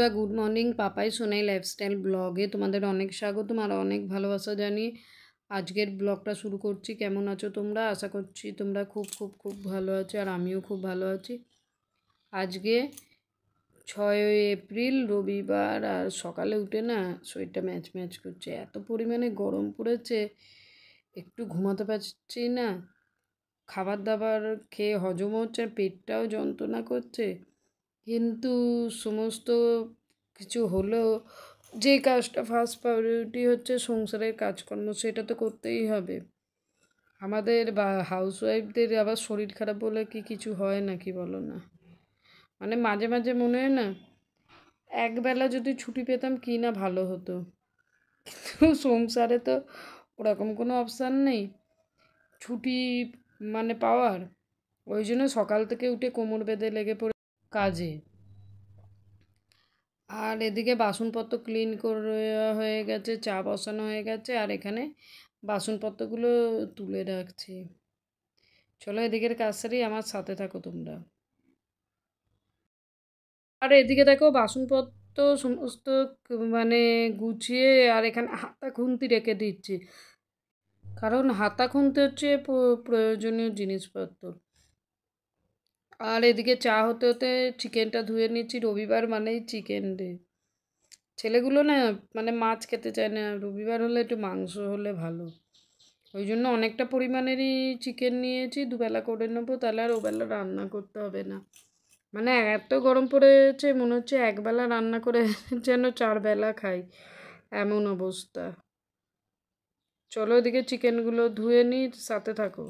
বন্ধুরা good morning. Papai Sonai lifestyle ব্লগে তোমাদের অনেক স্বাগতম আর অনেক ভালোবাসা জানিয়ে আজকের ব্লগটা শুরু করছি। কেমন আছো তোমরা? আশা করছি তোমরা খুব খুব খুব ভালো আছো আর আমিও খুব ভালো আছি। আজকে 6 এপ্রিল রবিবার আর সকালে উঠে না শরীরটা ম্যাচ ম্যাচ করছে, এত পরিমাণে গরম পড়েছে, একটু ঘুমাতে পারছি না। খাবার দাবার খেয়ে হজম হচ্ছে, পেটটাও যন্ত্রণা করছে, কিন্তু সমস্ত কিছু হলেও যে কাজটা ফার্স্ট প্রায়োরিটি হচ্ছে সংসারের কাজকর্ম, সেটা তো করতেই হবে। আমাদের বা হাউসওয়াইফদের আবার শরীর খারাপ বলে কি কিছু হয় নাকি বলো না? মানে মাঝে মাঝে মনে হয় না একবেলা যদি ছুটি পেতাম কি না ভালো হতো, কিন্তু সংসারে তো ওরকম কোনো অপশান নেই ছুটি মানে পাওয়ার। ওই জন্য সকাল থেকে উঠে কোমর বেঁধে লেগে পড়ে কাজে। আর এদিকে বাসনপত্র ক্লিন করে হয়ে গেছে, চা বসানো হয়ে গেছে, আর এখানে বাসনপত্রগুলো তুলে রাখছি। চলো এদিকের কাজ সারি, আমার সাথে থাকো তোমরা। আর এদিকে দেখো বাসনপত্র সমস্ত মানে গুছিয়ে আর এখানে হাতা খুন্তি রেখে দিচ্ছি, কারণ হাতা খুন্তি হচ্ছে প্রয়োজনীয় জিনিসপত্র। আর এদিকে চা হতে হতে চিকেনটা ধুয়ে নিচ্ছি, রবিবার মানেই চিকেন ডে। ছেলেগুলো না মানে মাছ খেতে চায় না, রবিবার হলে একটু মাংস হলে ভালো। ওই জন্য অনেকটা পরিমাণেরই চিকেন নিয়েছি, দুবেলা করে নেবো, তাহলে আর ওবেলা রান্না করতে হবে না। মানে এত গরম পড়েছে মনে হচ্ছে একবেলা রান্না করে যেন 4 বেলা খাই, এমন অবস্থা। চলো এদিকে চিকেনগুলো ধুয়ে নিই, সাথে থাকো।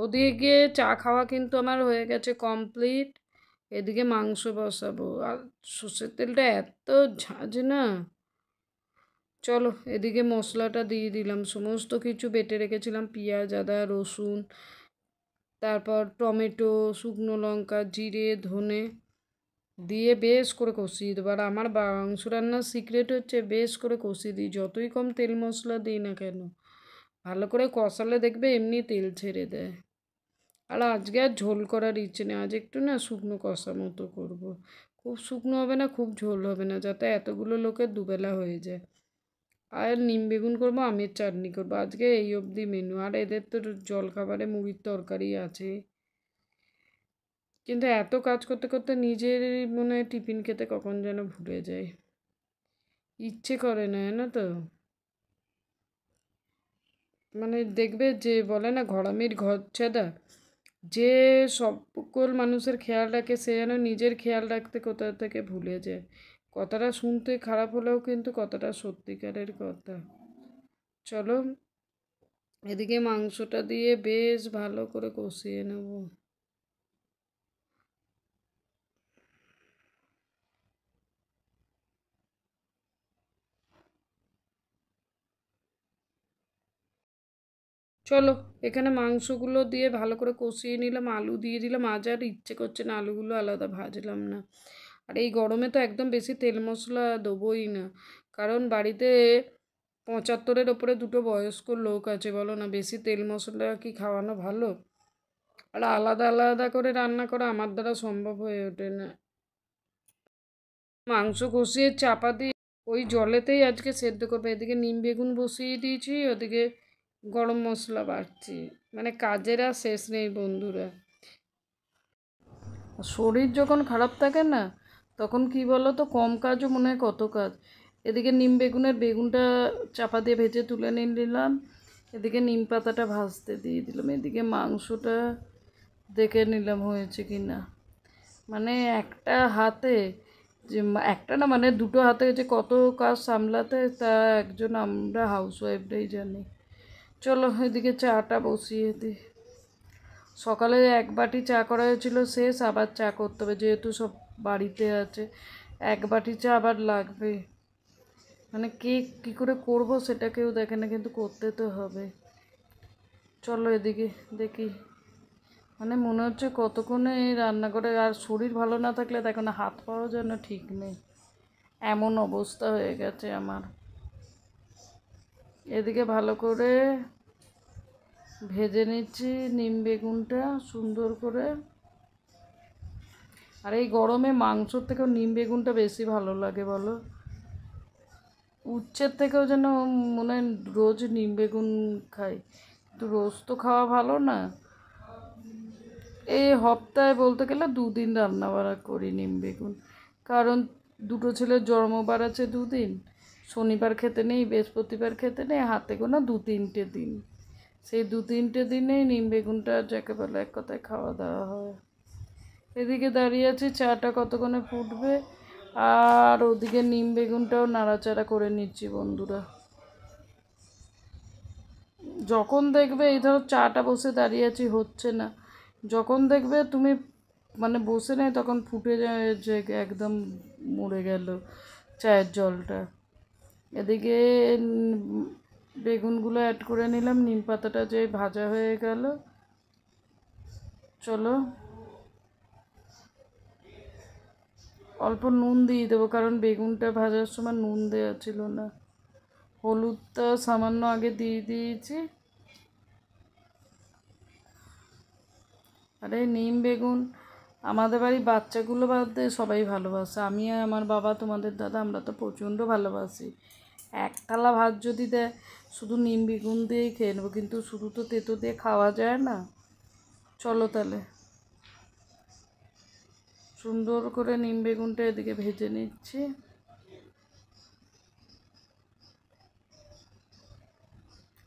ওদিকে চা খাওয়া কিন্তু আমার হয়ে গেছে কমপ্লিট। এদিকে মাংস বসাবো, আর সর্ষের তেলটা এত ঝাঁঝ না। চলো এদিকে মশলাটা দিয়ে দিলাম, সমস্ত কিছু বেটে রেখেছিলাম, পেঁয়াজ আদা রসুন, তারপর টমেটো, শুকনো লঙ্কা, জিরে ধনে দিয়ে বেশ করে কষিয়ে দেবো। আর আমার মাংস রান্নার সিক্রেট হচ্ছে বেশ করে কষিয়ে দিই, যতই কম তেল মশলা দিই না কেন, ভালো করে কষালে দেখবে এমনি তেল ছেড়ে দেয়। আর আজকে আর ঝোল করার ইচ্ছে নেই, আজ একটু না শুকনো কষা মতো করব। খুব শুকনো হবে না, খুব ঝোল হবে না, যাতে এতগুলো লোকের দুবেলা হয়ে যায়। আর নিম বেগুন করবো, আমের চাটনি করবো, আজকে এই অবধি মেনু। আর এদের তো জলখাবারে মুড়ির তরকারি আছে। কিন্তু এত কাজ করতে করতে নিজের মনে হয় টিফিন খেতে কখন যেন ভুলে যায়, ইচ্ছে করে না, না তো। মানে দেখবে যে বলে না ঘরামির ঘর ছেদা, যে সকল মানুষের খেয়াল রাখে সে যেন নিজের খেয়াল রাখতে কোথা থেকে ভুলে যায়। কথাটা শুনতে খারাপ হলেও কিন্তু কথাটা সত্যিকারের কথা। চলো এদিকে মাংসটা দিয়ে বেশ ভালো করে কষিয়ে নেব। চলো এখানে মাংসগুলো দিয়ে ভালো করে কষিয়ে নিলাম, আলু দিয়ে দিলাম। আজ আর ইচ্ছে করছে না আলুগুলো আলাদা ভাজলাম না। আর এই গরমে তো একদম বেশি তেল মশলা দেবোই না, কারণ বাড়িতে 75-এর ওপরে 2টো বয়স্ক লোক আছে, বলো না বেশি তেল মশলা কি খাওয়ানো ভালো? আর আলাদা আলাদা করে রান্না করা আমার দ্বারা সম্ভব হয়ে ওঠে না। মাংস কষিয়ে চাপা দিয়ে ওই জলেতেই আজকে সেদ্ধ করবে। এদিকে নিম বেগুন বসিয়ে দিয়েছি, ওদিকে গরম মশলা বাড়ছি, মানে কাজের আর শেষ নেই বন্ধুরা। শরীর যখন খারাপ থাকে না তখন কি বলো তো, কম কাজও মনে হয় কত কাজ। এদিকে নিম বেগুনের বেগুনটা চাপা দিয়ে ভেজে তুলে নিলাম, এদিকে নিম পাতাটা ভাজতে দিয়ে দিলাম, এদিকে মাংসটা দেখে নিলাম হয়েছে কি না। মানে একটা হাতে যে একটা না মানে 2টো হাতে যে কত কাজ সামলাতে, তা একজন আমরা হাউসওয়াইফরাই জানি। চলো এদিকে চাটা বসিয়ে দিই। সকালে 1 বাটি চা করা হয়েছিল শেষ, আবার চা করতে হবে, যেহেতু সব বাড়িতে আছে 1 বাটি চা আবার লাগবে। মানে কী করে করব সেটা কেউ দেখে না, কিন্তু করতে তো হবে। চলো এদিকে দেখি মানে মনে হচ্ছে কতক্ষণে রান্না করে, আর শরীর ভালো না থাকলে দেখো না হাত পাওয়া যেন ঠিক নেই, এমন অবস্থা হয়ে গেছে আমার। এদিকে ভালো করে ভেজে নিচ্ছি নিম বেগুনটা সুন্দর করে। আর এই গরমে মাংসর থেকেও নিম বেগুনটা বেশি ভালো লাগে বলো, উচ্ছের থেকেও যেন মনে হয় রোজ নিম বেগুন খাই, কিন্তু রোজ তো খাওয়া ভালো না। এই সপ্তাহে বলতে গেলে 2 দিন রান্না বাড়া করি নিম বেগুন, কারণ দুটো ছেলের জন্মবার আছে 2 দিন, শনিবার খেতে নেই, বৃহস্পতিবার খেতে নেই, হাতে গোনা 2-3টে দিন, সেই 2-3টে দিনেই নিম বেগুনটা যাকে বলে এক কথায় খাওয়া দাওয়া হয়। এদিকে দাঁড়িয়ে আছি, চাটা কতক্ষণে ফুটবে, আর ওদিকে নিম বেগুনটাও নাড়াচাড়া করে নিচ্ছি বন্ধুরা। যখন দেখবে এই ধরো চাটা বসে দাঁড়িয়ে আছি হচ্ছে না, যখন দেখবে তুমি মানে বসে নেই তখন ফুটে যায় যে একদম মরে গেল চায়ের জলটা। এদিকে বেগুনগুলো অ্যাড করে নিলাম, নিম পাতাটা যে ভাজা হয়ে গেল। চলো অল্প নুন দিয়ে দেবো, কারণ বেগুনটা ভাজার সময় নুন দেওয়া ছিল না। হলুদটা সামান্য আগে দিয়ে দিয়েছি। আর এই নিম বেগুন আমাদের বাড়ির বাচ্চাগুলো বাদ দিয়ে সবাই ভালোবাসে, আমি আর আমার বাবা, তোমাদের দাদা, আমরা তো প্রচণ্ড ভালোবাসি। এক থালা ভাত যদি দেয় শুধু নিম বেগুন দিয়েই খেয়ে নেবো, কিন্তু শুধু তো তেতো দিয়ে খাওয়া যায় না। চলো তাহলে সুন্দর করে নিম বেগুনটা এদিকে ভেজে নিচ্ছি।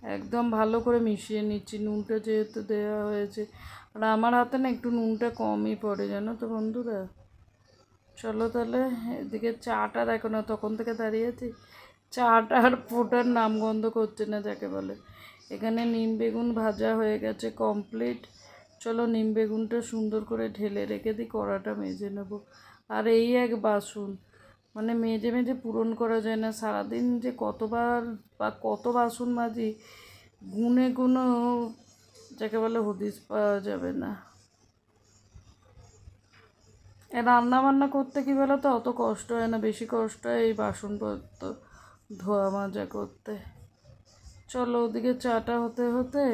একদম ভালো করে মিশিয়ে নিচ্ছি, নুনটা যেহেতু দেওয়া হয়েছে, আর আমার হাতে না একটু নুনটা কমই পড়ে জানো তো বন্ধুরা। চলো তাহলে এদিকে চাটা দেখো না, তখন থেকে দাঁড়িয়ে আছি, চাটা আর ফোটার নামগন্ধ করছে না যাকে বলে। এখানে নিম বেগুন ভাজা হয়ে গেছে কমপ্লিট। চলো নিম বেগুনটা সুন্দর করে ঢেলে রেখে দিই, কড়াটা মেজে নেব। আর এই এক বাসন, মানে মেজে মেজে পূরণ করা যায় না, সারাদিন যে কতবার বা কত বাসন মাজি গুনে কোনো যাকে বলে হদিস পাওয়া যাবে না। রান্না বান্না করতে কী বলো তো, অত কষ্ট হয় না, বেশি কষ্ট হয় এই বাসনপত্র ধোয়া মাজা করতে। চলো ওদিকে চাটা হতে হতে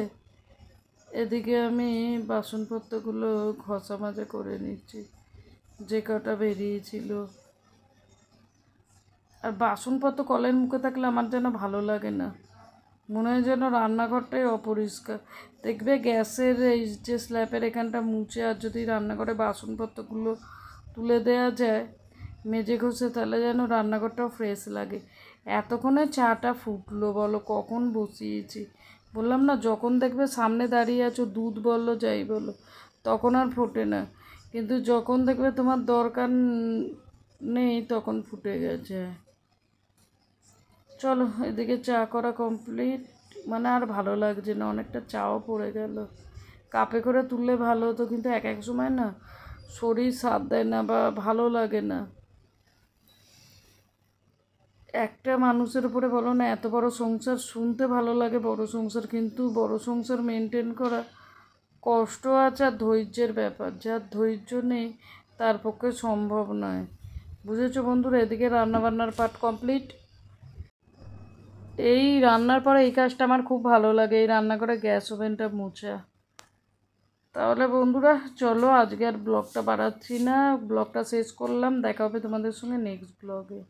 এদিকে আমি বাসনপত্রগুলো ঘষা মাজা করে নিচ্ছি, যে কটা বেরিয়েছিল। আর বাসনপত্র কলের মুখে থাকলে আমার যেন ভালো লাগে না, মনে হয় যেন রান্নাঘরটাই অপরিষ্কার। দেখবে গ্যাসের এই যে স্ল্যাবের এখানটা মুছে আর যদি রান্নাঘরে বাসনপত্রগুলো তুলে দেওয়া যায় মেজে ঘষে, তাহলে যেন রান্নাঘরটাও ফ্রেশ লাগে। এতক্ষণে চাটা ফুটলো বলো, কখন বসিয়েছি বললাম না, যখন দেখবে সামনে দাঁড়িয়ে আছো দুধ বললো যাই বলো তখন আর ফোটে না, কিন্তু যখন দেখবে তোমার দরকার নেই তখন ফুটে গেছে। চলো এদিকে চা করা কমপ্লিট, মানে আর ভালো লাগছে না, অনেকটা চাও পড়ে গেল। কাপে করে তুললে ভালো হতো, কিন্তু এক এক সময় না শরীর সাথ দেয় না বা ভালো লাগে না। একটা মানুষের উপরে বলো না এত বড় সংসার, শুনতে ভালো লাগে বড় সংসার, কিন্তু বড় সংসার মেনটেন করা কষ্ট আছে আর ধৈর্যের ব্যাপার, যার ধৈর্য নেই তার পক্ষে সম্ভব নয়। বুঝেছো বন্ধুরা, এদিকে রান্নাবান্নার পার্ট কমপ্লিট। এই রান্নার পরে এই কাজটা আমার খুব ভালো লাগে, এই রান্না করে গ্যাস ওভেনটা মোছা। তাহলে বন্ধুরা চলো আজকে আর ব্লগটা বাড়াচ্ছি না, ব্লগটা শেষ করলাম, দেখা হবে তোমাদের সঙ্গে নেক্সট ব্লগে।